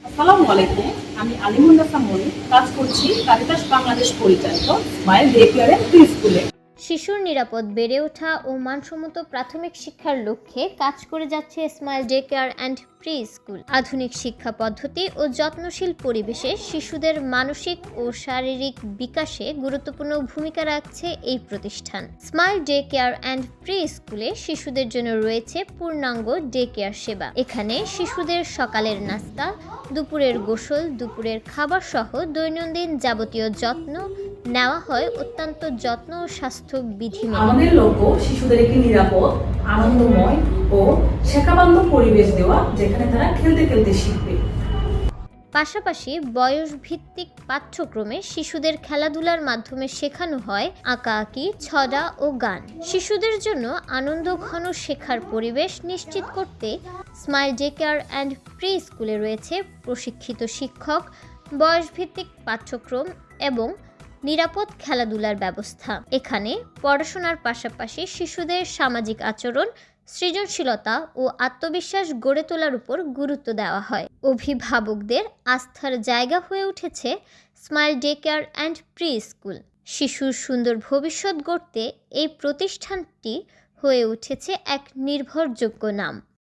আসসালামু আলাইকুম। আমি আলিমুন্নাসা মনি কাজ করছি কারিতাস বাংলাদেশ পরিচালিত smile day care and pre স্কুলে। শিশুর নিরাপদ বেড়ে ওঠা ও মানসম্মত প্রাথমিক শিক্ষার লক্ষ্যে কাজ করে যাচ্ছে smile day care and pre school. আধুনিক শিক্ষা পদ্ধতি ও যত্নশীল পরিবেশে শিশুদের মানসিক ও শারীরিক বিকাশে গুরুত্বপূর্ণ ভূমিকা রাখছে এই প্রতিষ্ঠান। Smile day care and pre স্কুলে শিশুদের জন্য রয়েছে পূর্ণাঙ্গ ডে কেয়ার সেবা। এখানে শিশুদের সকালের নাস্তা, দুপুরের গোসল, দুপুরের খাবার সহ দৈনন্দিন যাবতীয় যত্ন নেওয়া হয় অত্যন্ত যত্ন ও স্বাস্থ্য বিধি মেনে। আমাদের লক্ষ্য শিশুদের একটি নিরাপদ, আনন্দময় ও শেখাবান্ধব পরিবেশ দেওয়া, যেখানে তারা খেলতে খেলতে শিখবে। পাশাপাশি বয়সভিত্তিক পাঠ্যক্রমে শিশুদের খেলাধুলার মাধ্যমে শেখানো হয় আঁকাআঁকি, ছড়া ও গান। শিশুদের জন্য আনন্দঘন শেখার পরিবেশ নিশ্চিত করতে smile day care and pre স্কুলে রয়েছে প্রশিক্ষিত শিক্ষক, বয়সভিত্তিক পাঠ্যক্রম এবং নিরাপদ খেলাধুলার ব্যবস্থা। এখানে পড়াশোনার পাশাপাশি শিশুদের সামাজিক আচরণ, সৃজনশীলতা ও আত্মবিশ্বাস গড়ে তোলার উপর গুরুত্ব দেওয়া হয়। অভিভাবকদের আস্থার জায়গা হয়ে উঠেছে smile day care and pre school. শিশুর সুন্দর ভবিষ্যৎ গড়তে এই প্রতিষ্ঠানটি হয়ে উঠেছে এক নির্ভরযোগ্য নাম।